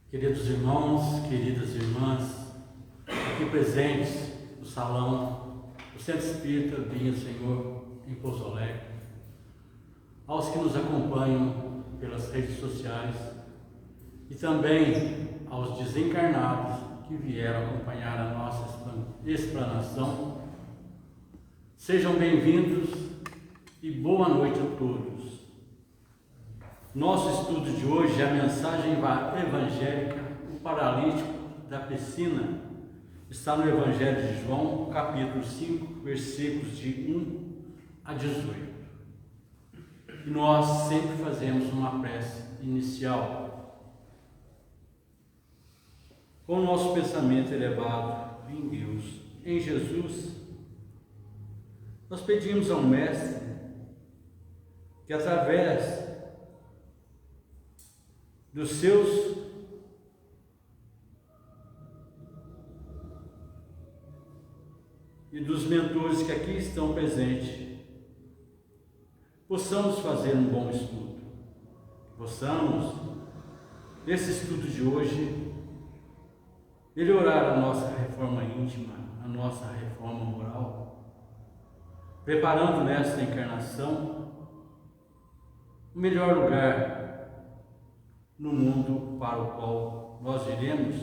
Queridos irmãos, queridas irmãs, aqui presentes no salão do Centro Espírita Vinha Senhor em Pouso Alegre, aos que nos acompanham pelas redes sociais e também aos desencarnados que vieram acompanhar a nossa explanação, sejam bem-vindos e boa noite a todos. Nosso estudo de hoje é a mensagem evangélica, o paralítico da piscina, está no Evangelho de João, capítulo 5, versículos de 1 a 18. E nós sempre fazemos uma prece inicial, com o nosso pensamento elevado em Deus, em Jesus. Nós pedimos ao Mestre que através dos seus e dos mentores que aqui estão presentes, possamos fazer um bom estudo, possamos, nesse estudo de hoje, melhorar a nossa reforma íntima, a nossa reforma moral, preparando nesta encarnação o melhor lugar no mundo para o qual nós iremos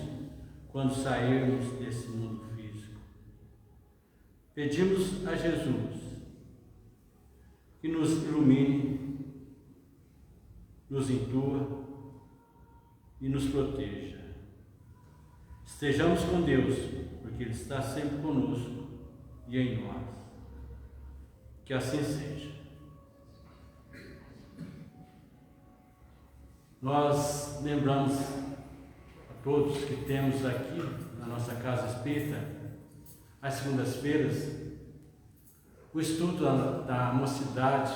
quando sairmos desse mundo físico. Pedimos a Jesus que nos ilumine, nos intua e nos proteja. Estejamos com Deus, porque Ele está sempre conosco e em nós. Que assim seja. Nós lembramos a todos que temos aqui na nossa casa espírita, às segundas-feiras, o estudo da mocidade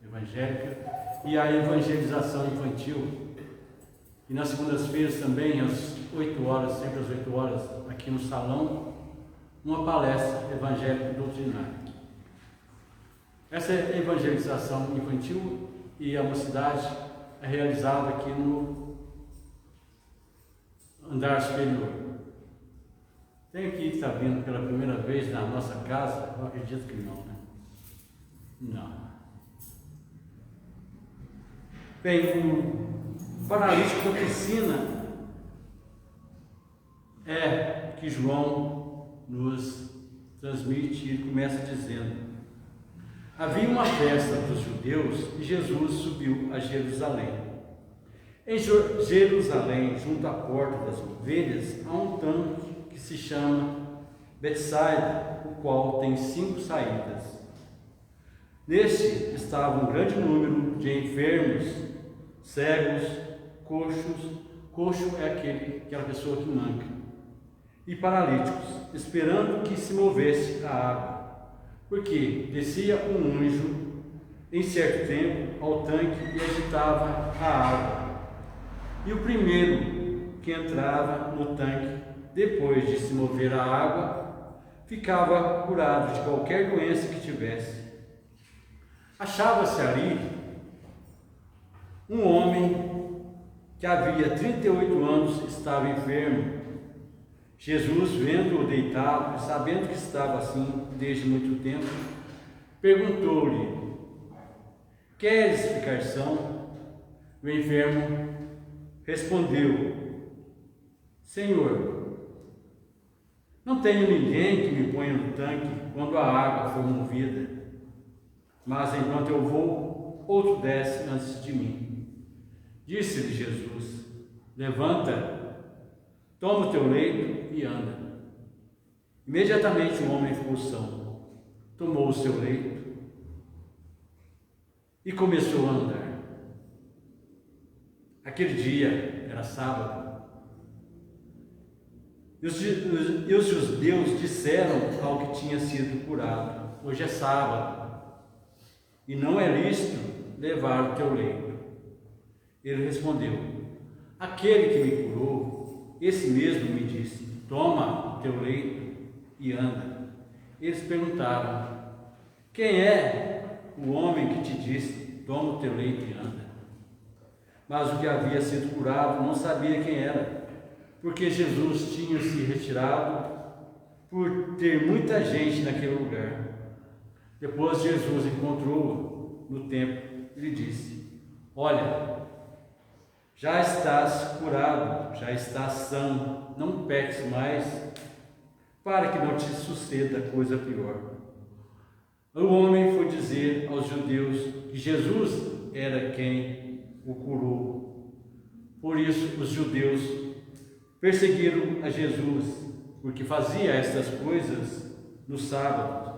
evangélica e a evangelização infantil. E nas segundas-feiras também, às 8 horas, sempre às 8 horas, aqui no salão, uma palestra evangélica doutrinária. Essa evangelização infantil e a mocidade é realizado aqui no andar superior. Tem aqui que está vindo pela primeira vez na nossa casa? Eu acredito que não, né? Não. Bem, o paralítico da piscina é que João nos transmite e começa dizendo: havia uma festa dos judeus e Jesus subiu a Jerusalém. Em Jerusalém, junto à porta das ovelhas, há um tanque que se chama Betsaida, o qual tem 5 saídas. Neste estava um grande número de enfermos, cegos, coxos, coxo é aquela pessoa que manca, e paralíticos, esperando que se movesse a água, porque descia um anjo em certo tempo ao tanque e agitava a água. E o primeiro que entrava no tanque, depois de se mover a água, ficava curado de qualquer doença que tivesse. Achava-se ali um homem que havia 38 anos estava enfermo. Jesus, vendo-o deitado e sabendo que estava assim desde muito tempo, perguntou-lhe: queres ficar são? O enfermo respondeu: Senhor, não tenho ninguém que me ponha no tanque quando a água for movida, mas enquanto eu vou, outro desce antes de mim. Disse-lhe Jesus: levanta, toma o teu leito e anda. Imediatamente o homem ficou são, tomou o seu leito e começou a andar. Aquele dia era sábado. E os judeus disseram ao que tinha sido curado: hoje é sábado e não é lícito levar o teu leito. Ele respondeu: aquele que me curou, esse mesmo me disse: toma o teu leito e anda. Eles perguntaram: quem é o homem que te disse: toma o teu leito e anda? mas o que havia sido curado não sabia quem era, porque Jesus tinha se retirado por ter muita gente naquele lugar. Depois Jesus encontrou-o no templo e lhe disse: olha, já estás curado, já estás são, não peques mais, para que não te suceda coisa pior. O homem foi dizer aos judeus que Jesus era quem o curou. Por isso os judeus perseguiram a Jesus, porque fazia estas coisas no sábado.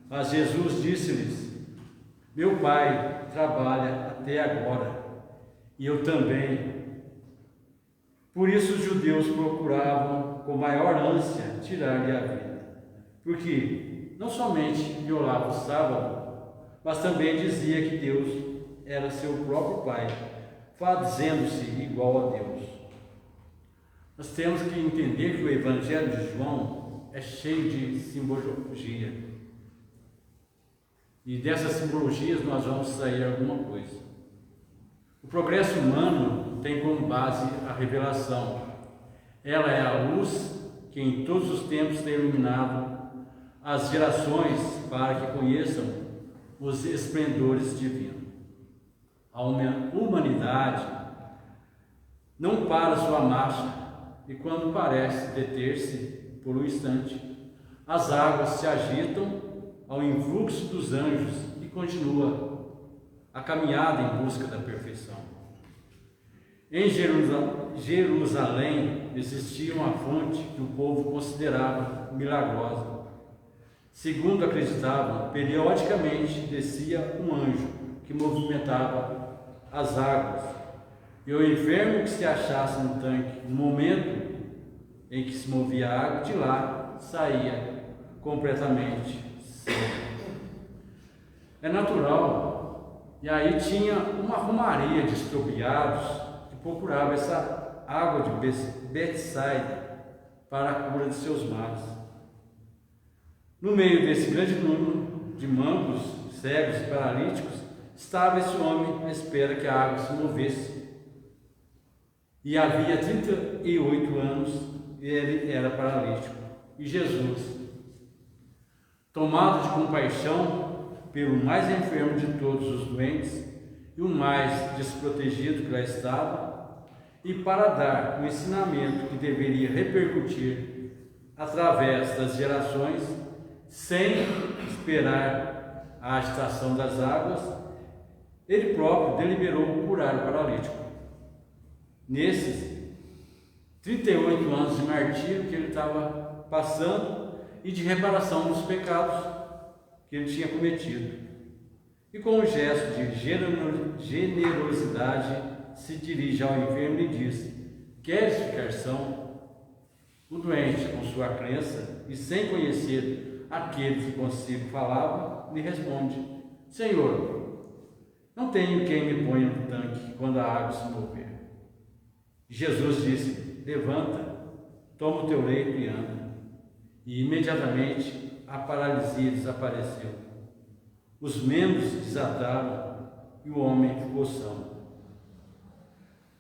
Mas Jesus disse-lhes: meu Pai trabalha até agora, e eu também. Por isso os judeus procuravam com maior ânsia tirar-lhe a vida, porque não somente violava o sábado, mas também dizia que Deus era seu próprio Pai, fazendo-se igual a Deus. Nós temos que entender que o Evangelho de João é cheio de simbologia. E dessas simbologias nós vamos sair alguma coisa. O progresso humano tem como base a revelação. Ela é a luz que em todos os tempos tem iluminado as gerações para que conheçam os esplendores divinos. A humanidade não para sua marcha, e quando parece deter-se por um instante, as águas se agitam ao influxo dos anjos e continua a caminhada em busca da perfeição. Em Jerusalém existia uma fonte que o povo considerava milagrosa. Segundo acreditavam, periodicamente descia um anjo que movimentava as águas, e o enfermo que se achasse no tanque, no momento em que se movia a água, de lá saía completamente seco. É natural. E aí tinha uma romaria de estropiados que procurava essa água de Betsaida para a cura de seus males. No meio desse grande número de mancos, cegos e paralíticos, estava esse homem à espera que a água se movesse. E havia 38 anos e ele era paralítico. E Jesus, tomado de compaixão pelo mais enfermo de todos os doentes e o mais desprotegido que lá estava, e para dar o ensinamento que deveria repercutir através das gerações, sem esperar a agitação das águas, ele próprio deliberou curar o paralítico. Nesses 38 anos de martírio que ele estava passando e de reparação dos pecados que ele tinha cometido. E com um gesto de generosidade se dirige ao enfermo e diz: queres ficar são? O doente, com sua crença e sem conhecer aquele que consigo falava, lhe responde: Senhor, não tenho quem me ponha no tanque quando a água se mover. Jesus disse: levanta, toma o teu leito e anda. E imediatamente a paralisia desapareceu. Os membros se desataram e o homem ficou são.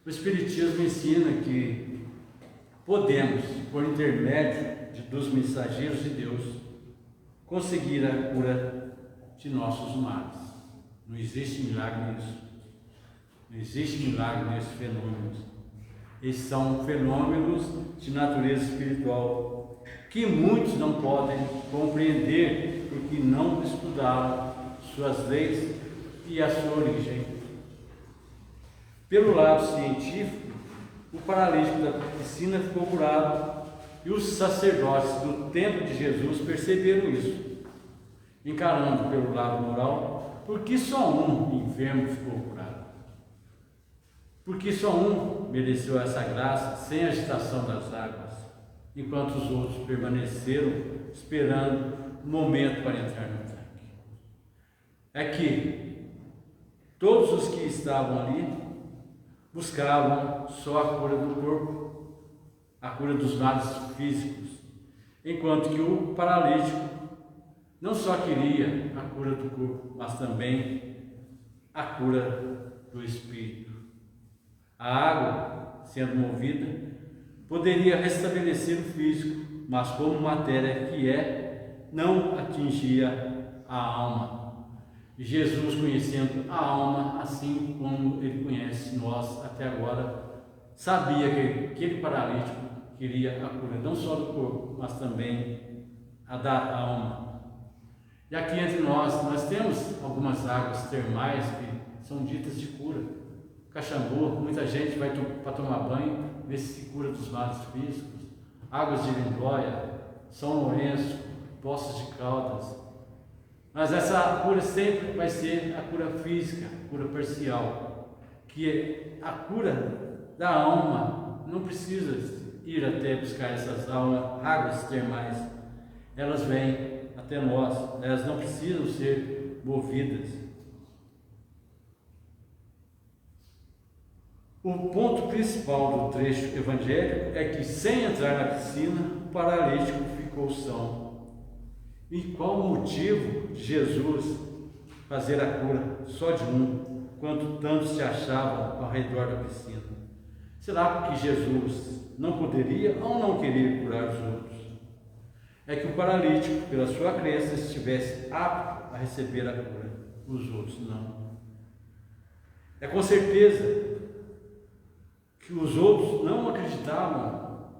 O Espiritismo ensina que podemos, por intermédio dos mensageiros de Deus, conseguir a cura de nossos males. Não existe milagre nisso. Não existe milagre nesses fenômenos. Esses são fenômenos de natureza espiritual que muitos não podem compreender porque não estudaram suas leis e a sua origem. Pelo lado científico, o paralítico da piscina ficou curado e os sacerdotes do templo de Jesus perceberam isso. Encarando pelo lado moral, por que só um enfermo ficou curado? Porque só um mereceu essa graça sem agitação das águas, enquanto os outros permaneceram esperando o momento para entrar no tanque. É que todos os que estavam ali buscavam só a cura do corpo, a cura dos males físicos, enquanto que o paralítico não só queria a cura do corpo, mas também a cura do espírito. A água, sendo movida, poderia restabelecer o físico, mas como matéria que é, não atingia a alma. Jesus, conhecendo a alma, assim como Ele conhece nós até agora, sabia que aquele paralítico queria a cura, não só do corpo, mas também a da alma. E aqui entre nós temos algumas águas termais que são ditas de cura. Caxambu, muita gente vai para tomar banho, ver se cura dos males físicos. Águas de Lindóia, São Lourenço, Poços de Caldas. Mas essa cura sempre vai ser a cura física, a cura parcial, que é a cura da alma. Não precisa ir até buscar essas águas termais. Elas vêm até nós, elas não precisam ser movidas. O ponto principal do trecho evangélico é que, sem entrar na piscina, o paralítico ficou são. E qual o motivo de Jesus fazer a cura só de um, quando tantos se achavam ao redor da piscina? Será que Jesus não poderia ou não queria curar os outros? É que o paralítico, pela sua crença, estivesse apto a receber a cura, os outros não. É com certeza que os outros não acreditavam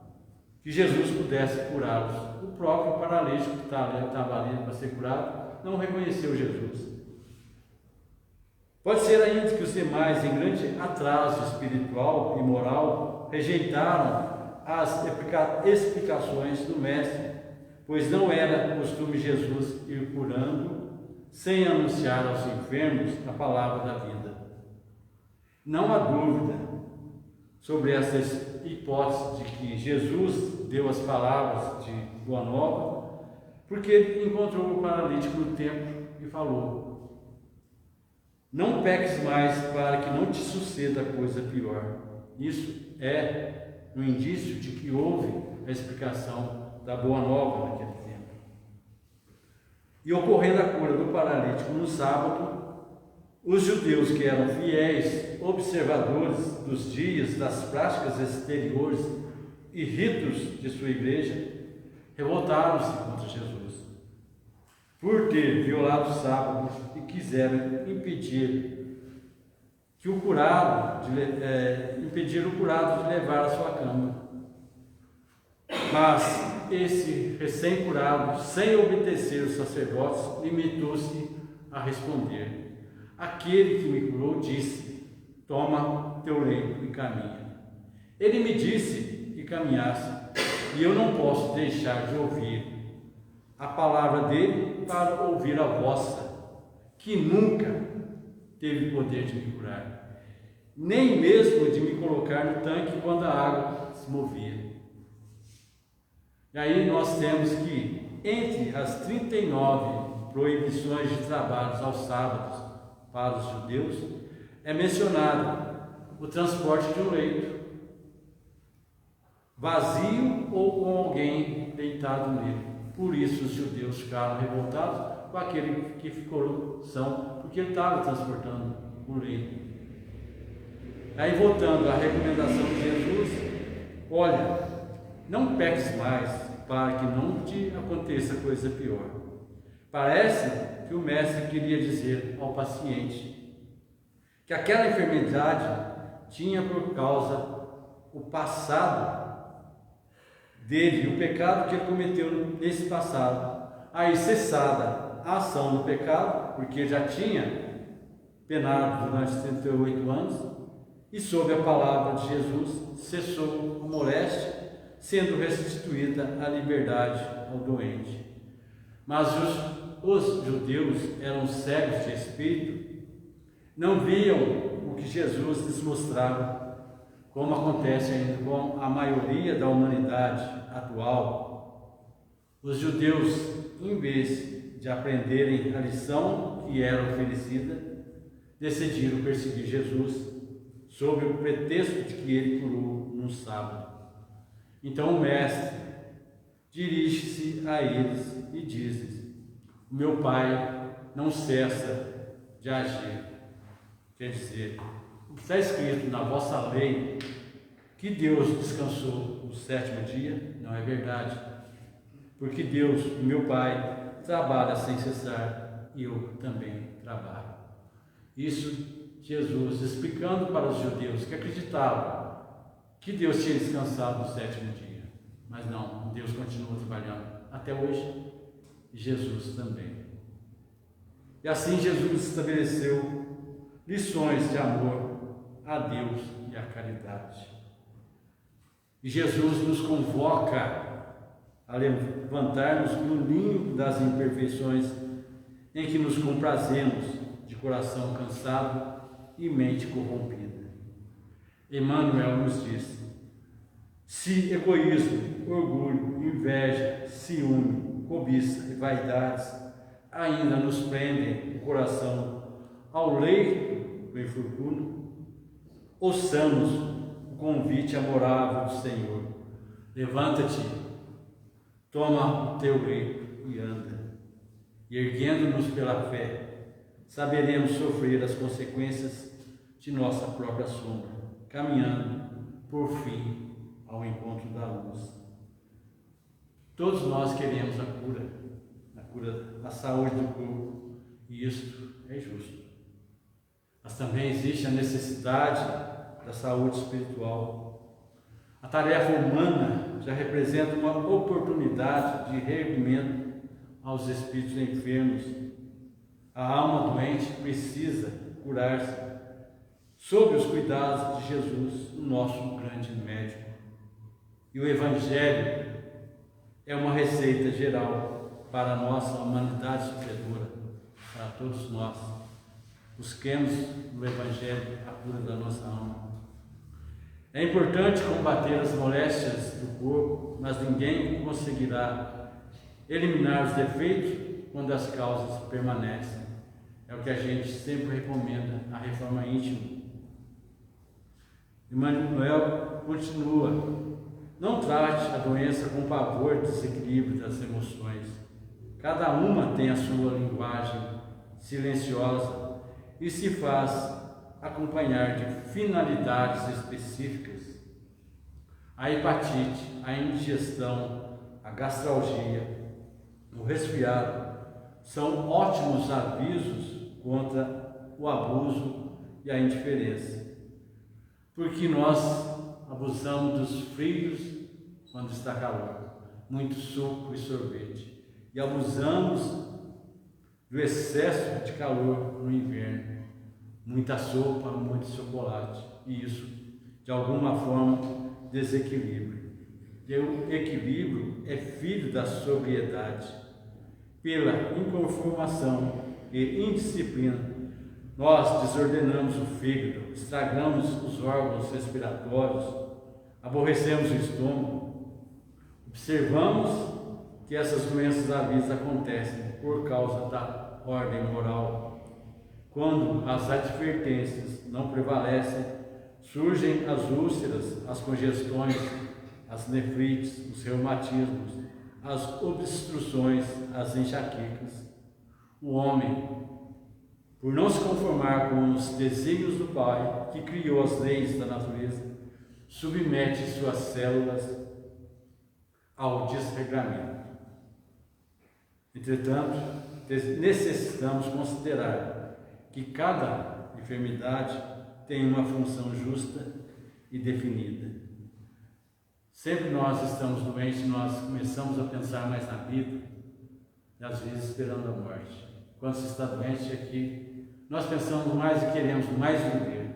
que Jesus pudesse curá-los. O próprio paralítico que estava ali para ser curado não reconheceu Jesus. Pode ser ainda que os demais, em grande atraso espiritual e moral, rejeitaram as explicações do Mestre, pois não era costume Jesus ir curando sem anunciar aos enfermos a palavra da vida. Não há dúvida sobre essa hipótese de que Jesus deu as palavras de Boa Nova, porque ele encontrou o paralítico no templo e falou: não peques mais para que não te suceda coisa pior. Isso é um indício de que houve a explicação da Boa Nova naquele tempo. E ocorrendo a cura do paralítico no sábado, os judeus que eram fiéis observadores dos dias, das práticas exteriores e ritos de sua igreja, revoltaram-se contra Jesus por ter violado o sábado e quiseram impedir o curado de levar a sua cama. Mas esse recém-curado, sem obedecer os sacerdotes, limitou-se a responder: aquele que me curou disse: toma teu leito e caminha. Ele me disse que caminhasse, e eu não posso deixar de ouvir a palavra dele para ouvir a vossa, que nunca teve poder de me curar, nem mesmo de me colocar no tanque quando a água se movia. E aí nós temos que, entre as 39 proibições de trabalhos aos sábados para os judeus, é mencionado o transporte de um leito, vazio ou com alguém deitado nele. Por isso os judeus ficaram revoltados com aquele que ficou são, porque ele estava transportando o leito. Aí, voltando à recomendação de Jesus: olha, não peques mais, para que não te aconteça coisa pior. Parece que o mestre queria dizer ao paciente que aquela enfermidade tinha por causa o passado dele, o pecado que ele cometeu nesse passado. Aí, cessada a ação do pecado, porque já tinha penado durante 38 anos, e sob a palavra de Jesus, cessou a moléstia, sendo restituída a liberdade ao doente. Mas os judeus eram cegos de espírito, não viam o que Jesus lhes mostrava, como acontece ainda com a maioria da humanidade atual. Os judeus, em vez de aprenderem a lição que era oferecida, decidiram perseguir Jesus, sob o pretexto de que ele curou no sábado. Então o mestre dirige-se a eles e diz-lhes: o meu Pai não cessa de agir. Quer dizer, está escrito na vossa lei que Deus descansou no sétimo dia, não é verdade. Porque Deus, meu Pai, trabalha sem cessar e eu também trabalho. Isso Jesus explicando para os judeus que acreditavam que Deus tinha descansado no sétimo dia. Mas não, Deus continua trabalhando até hoje e Jesus também. E assim Jesus estabeleceu lições de amor a Deus e à caridade. E Jesus nos convoca a levantarmos no ninho das imperfeições em que nos comprazemos de coração cansado e mente corrompida. Emmanuel nos diz: se egoísmo, orgulho, inveja, ciúme, cobiça e vaidades ainda nos prendem o coração ao leito do infortúnio, ouçamos o convite amorável do Senhor: levanta-te, toma o teu leito e anda. E erguendo-nos pela fé, saberemos sofrer as consequências de nossa própria sombra, caminhando, por fim, ao encontro da luz. Todos nós queremos a cura da saúde do corpo, e isto é justo. Mas também existe a necessidade da saúde espiritual. A tarefa humana já representa uma oportunidade de reerguimento aos espíritos enfermos. A alma doente precisa curar-se sob os cuidados de Jesus, o nosso grande médico. E o Evangelho é uma receita geral para a nossa humanidade sofredora, para todos nós. Busquemos no Evangelho a cura da nossa alma. É importante combater as moléstias do corpo, mas ninguém conseguirá eliminar os defeitos quando as causas permanecem. É o que a gente sempre recomenda, a reforma íntima. Emmanuel continua: não trate a doença com pavor e desequilíbrio das emoções. Cada uma tem a sua linguagem silenciosa e se faz acompanhar de finalidades específicas. A hepatite, a indigestão, a gastralgia, o resfriado são ótimos avisos contra o abuso e a indiferença, porque nós abusamos dos frios quando está calor, muito suco e sorvete, e abusamos do excesso de calor no inverno, muita sopa, muito chocolate, e isso de alguma forma desequilibra. E o equilíbrio é filho da sobriedade. Pela inconformação e indisciplina, nós desordenamos o fígado, estragamos os órgãos respiratórios, aborrecemos o estômago. Observamos que essas doenças à vista acontecem por causa da ordem moral. Quando as advertências não prevalecem, surgem as úlceras, as congestões, as nefrites, os reumatismos, as obstruções, as enxaquecas. O homem, por não se conformar com os desígnios do Pai, que criou as leis da natureza, submete suas células ao desregramento. Entretanto, necessitamos considerar que cada enfermidade tem uma função justa e definida. Sempre nós estamos doentes, nós começamos a pensar mais na vida, e às vezes esperando a morte. Quando se está doente aqui, nós pensamos mais e queremos mais viver.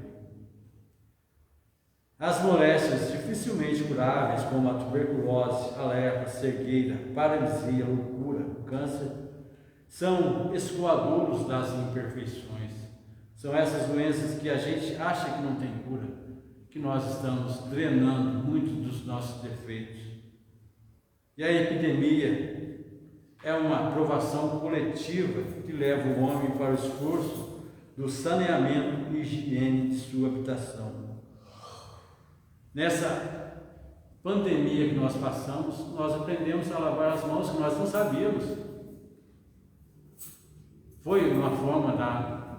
As moléstias dificilmente curáveis, como a tuberculose, a lepra, a cegueira, a paralisia, a loucura, o câncer, são escoadouros das imperfeições. São essas doenças que a gente acha que não tem cura, que nós estamos drenando muito dos nossos defeitos. E a epidemia é uma provação coletiva que leva o homem para o esforço do saneamento e higiene de sua habitação. Nessa pandemia que nós passamos, nós aprendemos a lavar as mãos que nós não sabíamos. Foi uma forma da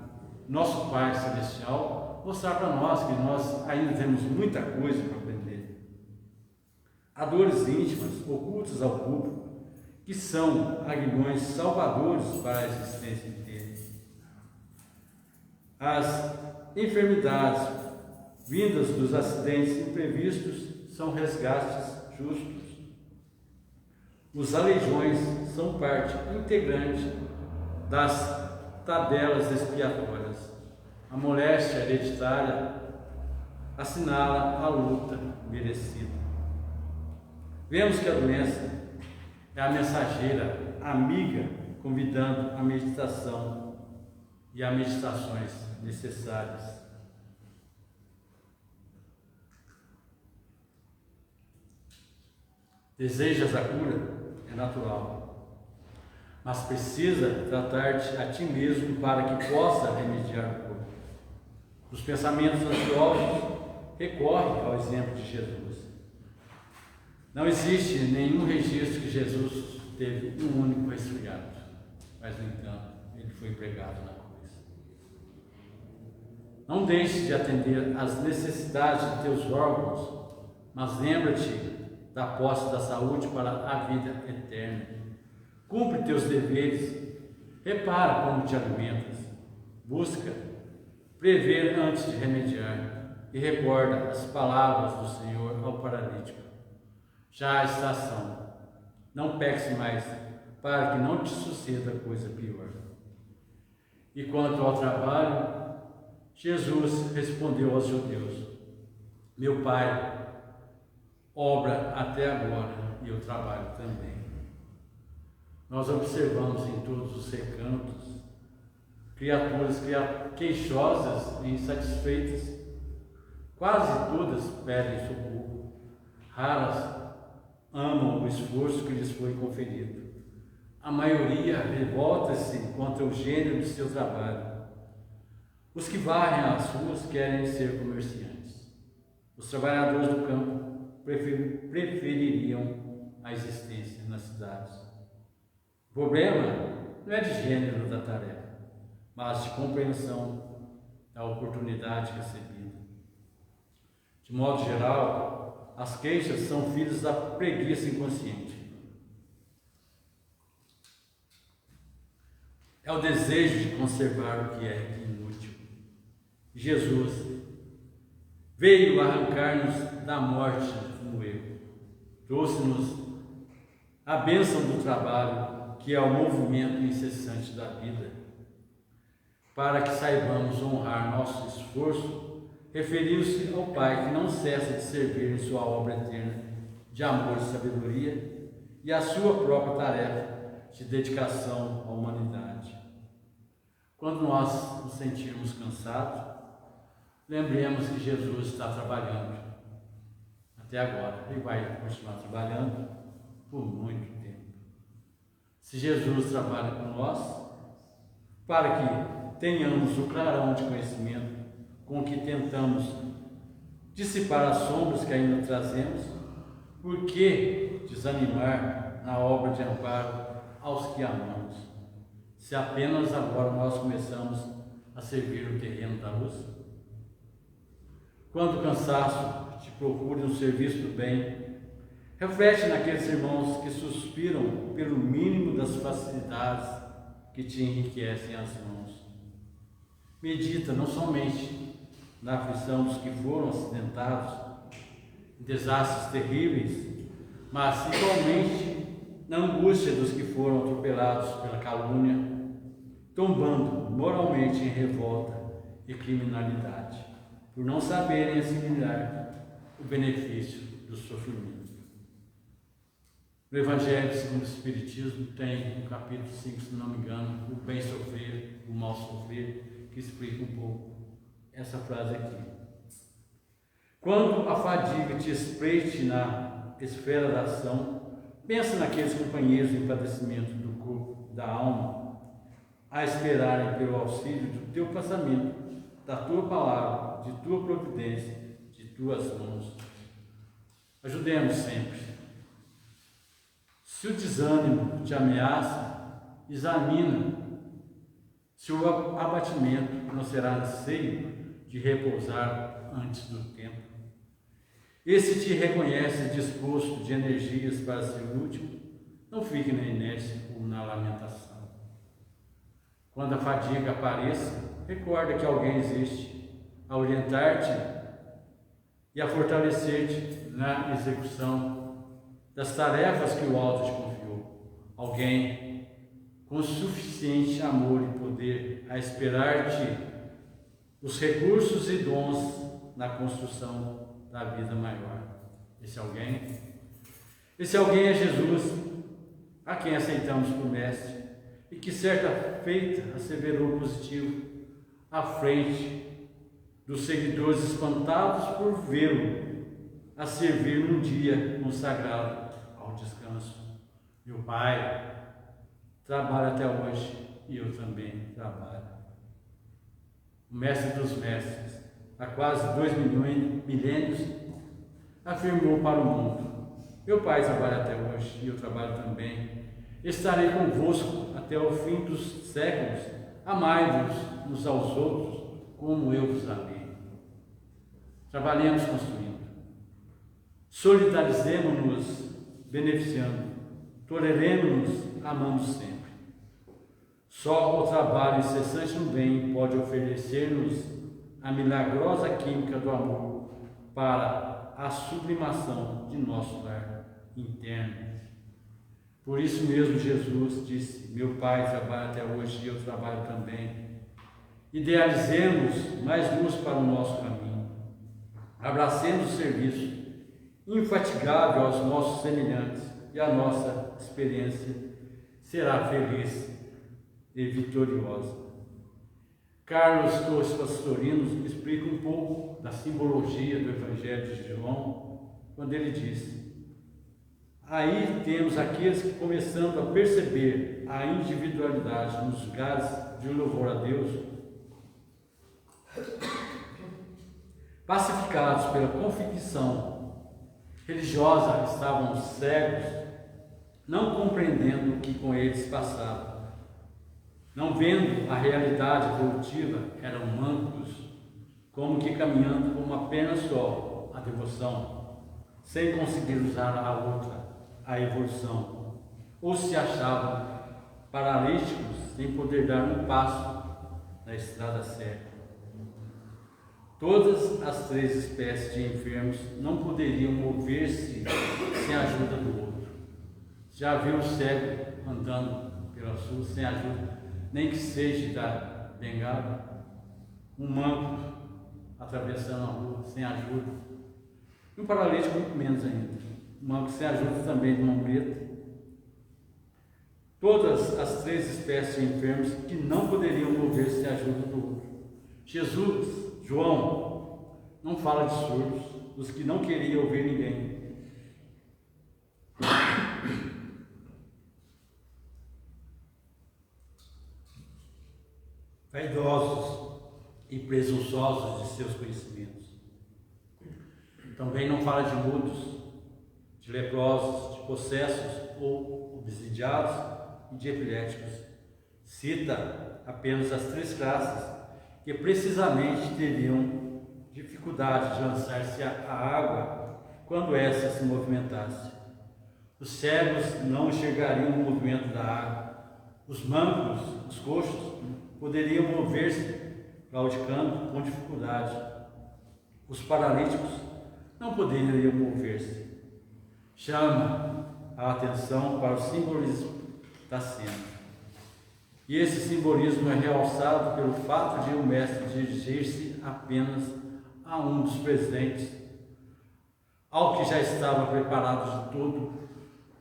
nosso Pai Celestial mostrar para nós que nós ainda temos muita coisa para aprender. Há dores íntimas, ocultas ao público, que são aguilhões salvadores para a existência inteira. As enfermidades vindas dos acidentes imprevistos são resgates justos. Os aleijões são parte integrante das tabelas expiatórias. A moléstia hereditária assinala a luta merecida. Vemos que a doença é a mensageira amiga, convidando a meditação e a meditações necessárias. Desejas a cura? É natural, mas precisa tratar-te a ti mesmo para que possa remediar o corpo. Os pensamentos ansiosos recorrem ao exemplo de Jesus. Não existe nenhum registro que Jesus teve um único resfriado, mas, no entanto, ele foi pregado na cruz. Não deixe de atender às necessidades de teus órgãos, mas lembra-te da posse da saúde para a vida eterna. Cumpre teus deveres, repara como te alimentas, busca prever antes de remediar e recorda as palavras do Senhor ao paralítico. Já a estação, não peques mais, para que não te suceda coisa pior. E quanto ao trabalho, Jesus respondeu aos judeus: meu Pai obra até agora e eu trabalho também. Nós observamos em todos os recantos criaturas queixosas e insatisfeitas. Quase todas pedem socorro. Raras amam o esforço que lhes foi conferido. A maioria revolta-se contra o gênero de seu trabalho. Os que varrem as ruas querem ser comerciantes. Os trabalhadores do campo prefeririam a existência nas cidades. O problema não é de gênero da tarefa, mas de compreensão da oportunidade recebida. De modo geral, as queixas são filhos da preguiça inconsciente. É o desejo de conservar o que é inútil. Jesus veio arrancar-nos da morte no erro. Trouxe-nos a bênção do trabalho, que é o movimento incessante da vida, para que saibamos honrar nosso esforço, referindo-se ao Pai que não cessa de servir em sua obra eterna de amor e sabedoria e a sua própria tarefa de dedicação à humanidade. Quando nós nos sentirmos cansados, lembremos que Jesus está trabalhando até agora e vai continuar trabalhando por muito tempo. Se Jesus trabalha com nós, para que tenhamos o clarão de conhecimento com que tentamos dissipar as sombras que ainda trazemos, por que desanimar na obra de amparo aos que amamos, se apenas agora nós começamos a servir o terreno da luz? Quando o cansaço te procure no serviço do bem, reflete naqueles irmãos que suspiram pelo mínimo das facilidades que te enriquecem as mãos. Medita não somente na aflição dos que foram acidentados, em desastres terríveis, mas igualmente na angústia dos que foram atropelados pela calúnia, tombando moralmente em revolta e criminalidade, por não saberem assimilar o benefício do sofrimento. No Evangelho segundo o Espiritismo tem no capítulo 5, se não me engano, o bem sofrer, o mal sofrer, que explica um pouco essa frase aqui. Quando a fadiga te espreite na esfera da ação, pensa naqueles companheiros em padecimento do corpo, da alma, a esperarem pelo auxílio do teu pensamento, da tua palavra, de tua providência, de tuas mãos. Ajudemos sempre. Se o desânimo te ameaça, examina se o abatimento não será anseio de repousar antes do tempo. Esse te reconhece disposto de energias para ser útil, não fique na inércia ou na lamentação. Quando a fadiga apareça, recorda que alguém existe a orientar-te e a fortalecer-te na execução das tarefas que o alto te confiou. Alguém com suficiente amor e poder a esperar-te os recursos e dons na construção da vida maior. Esse alguém é Jesus, a quem aceitamos por mestre, e que certa feita asseverou positivo à frente dos seguidores espantados por vê-lo a servir num dia consagrado ao descanso. Meu Pai trabalha até hoje e eu também trabalho. O mestre dos mestres, há quase 2 milênios, afirmou para o mundo: meu Pai trabalha até hoje e eu trabalho também. Estarei convosco até o fim dos séculos. Amai-vos uns aos outros como eu vos amei. Trabalhemos construindo. Solidarizemos-nos beneficiando. Toleremos-nos amando sempre. Só o trabalho incessante no bem pode oferecer-nos a milagrosa química do amor para a sublimação de nosso lar interno. Por isso mesmo Jesus disse: meu Pai trabalha até hoje e eu trabalho também. Idealizemos mais luz para o nosso caminho. Abracemos o serviço infatigável aos nossos semelhantes e a nossa experiência será feliz e vitoriosa. Carlos Torres Pastorino explica um pouco da simbologia do Evangelho de João, quando ele diz: aí temos aqueles que, começando a perceber a individualidade nos lugares de louvor a Deus, pacificados pela convicção religiosa, estavam cegos, não compreendendo o que com eles passava, não vendo a realidade evolutiva, eram mancos, como que caminhando com uma perna só, a devoção, sem conseguir usar a outra, a evolução, ou se achavam paralíticos sem poder dar um passo na estrada certa. Todas as 3 espécies de enfermos não poderiam mover-se sem a ajuda do outro. Já viu o cego andando pelas ruas sem ajuda, nem que seja da bengala? Um manco atravessando a rua sem ajuda? E um paralítico muito menos ainda. Um manco sem ajuda também de uma muleta. Todas as 3 espécies de enfermos que não poderiam mover-se sem a ajuda do outro. João não fala de surdos, dos que não queriam ouvir ninguém. Vaidosos e presunçosos de seus conhecimentos. Também não fala de mudos, de leprosos, de possessos ou obsidiados e de epiléticos. Cita apenas as 3 classes que precisamente teriam dificuldade de lançar-se à água quando essa se movimentasse. Os cegos não enxergariam o movimento da água. Os mancos, os coxos, poderiam mover-se claudicando com dificuldade. Os paralíticos não poderiam mover-se. Chama a atenção para o simbolismo da cena. E esse simbolismo é realçado pelo fato de o mestre dirigir-se apenas a um dos presentes, ao que já estava preparado de todo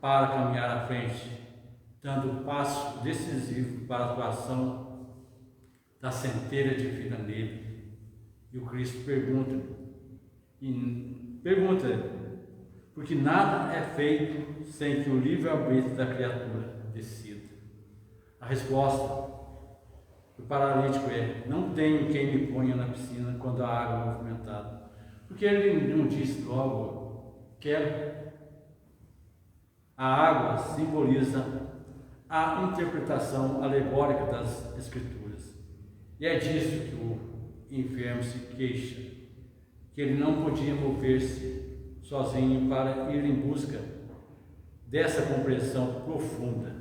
para caminhar à frente, dando um passo decisivo para a atuação da centelha divina nele. E o Cristo pergunta, porque nada é feito sem que o livre-arbítrio da criatura decida. A resposta do paralítico é: não tenho quem me ponha na piscina quando a água é movimentada. Porque ele não disse logo, quero. A água simboliza a interpretação alegórica das Escrituras. E é disso que o enfermo se queixa que ele não podia mover-se sozinho para ir em busca dessa compreensão profunda.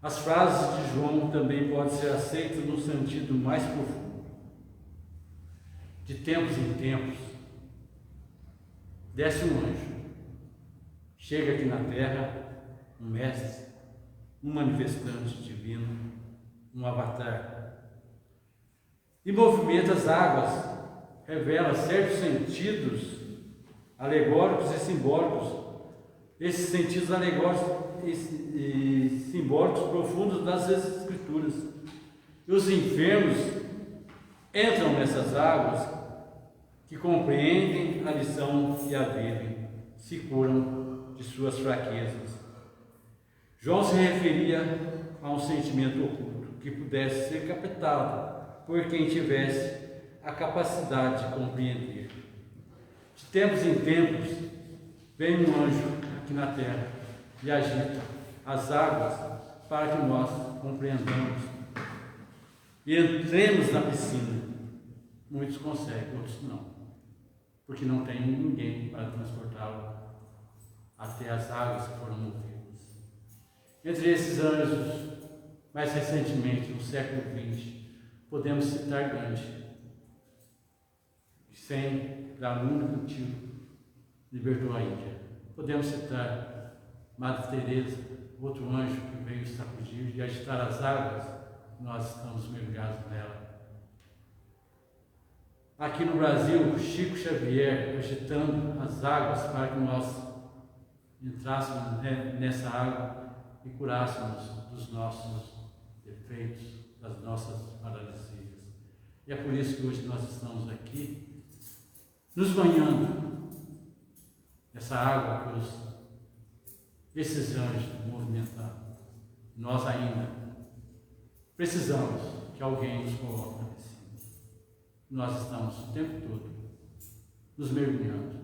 As frases de João também podem ser aceitas no sentido mais profundo. De tempos em tempos, desce um anjo, chega aqui na terra um mestre, um manifestante divino, um avatar, e movimenta as águas, revela certos sentidos alegóricos e simbólicos, esses sentidos alegóricos e simbólicos profundos das Escrituras. E os enfermos entram nessas águas que compreendem a lição e a vivem, se curam de suas fraquezas. João se referia a um sentimento oculto que pudesse ser captado por quem tivesse a capacidade de compreender. De tempos em tempos, vem um anjo aqui na terra e agita as águas para que nós compreendamos e entremos na piscina. Muitos conseguem, outros não, porque não tem ninguém para transportá-lo até as águas que foram movidas. Entre esses anjos, mais recentemente, no século XX, podemos citar Gandhi, que sem dar um único tiro libertou a Índia. Podemos citar Madre Teresa, outro anjo que veio sacudir e agitar as águas, nós estamos mergulhados nela. Aqui no Brasil, Chico Xavier agitando as águas para que nós entrássemos nessa água e curássemos dos nossos defeitos, das nossas paralisias. E é por isso que hoje nós estamos aqui, nos banhando nessa água que esses anjos movimentaram. Nós ainda precisamos que alguém nos coloque na piscina. Nós estamos o tempo todo nos mergulhando.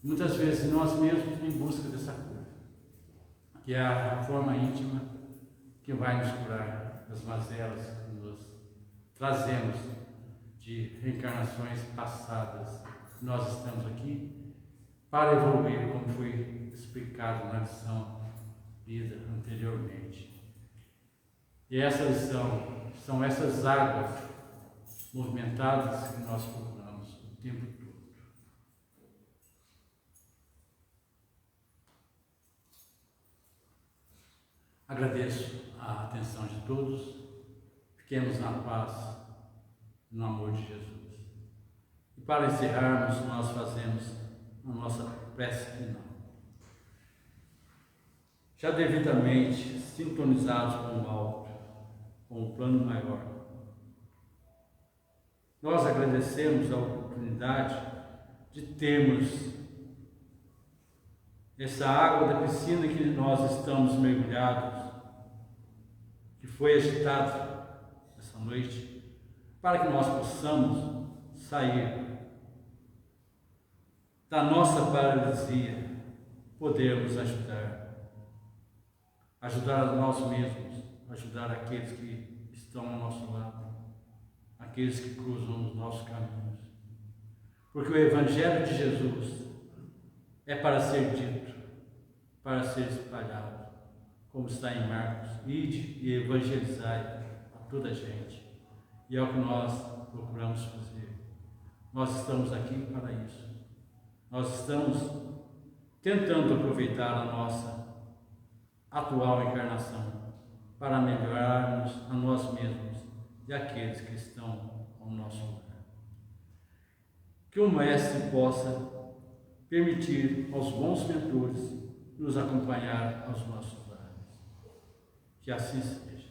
Muitas vezes nós mesmos em busca dessa cura, que é a forma íntima que vai nos curar das mazelas que nos trazemos de reencarnações passadas. Nós estamos aqui para evoluir, como foi explicado na lição lida anteriormente. E essa lição são essas águas movimentadas que nós procuramos o tempo todo. Agradeço a atenção de todos. Fiquemos na paz, no amor de Jesus. E para encerrarmos, nós fazemos a nossa prece final. Já devidamente sintonizados com o alto, com o plano maior, nós agradecemos a oportunidade de termos essa água da piscina que nós estamos mergulhados, que foi agitada essa noite, para que nós possamos sair da nossa paralisia, podermos ajudar a nós mesmos, ajudar aqueles que estão ao nosso lado, aqueles que cruzam os nossos caminhos. Porque o Evangelho de Jesus é para ser dito, para ser espalhado, como está em Marcos: ide e evangelizai a toda a gente. E é o que nós procuramos fazer. Nós estamos aqui para isso. Nós estamos tentando aproveitar a nossa atual encarnação para melhorarmos a nós mesmos e aqueles que estão ao nosso lugar. Que o Mestre possa permitir aos bons mentores nos acompanhar aos nossos lares. Que assim seja.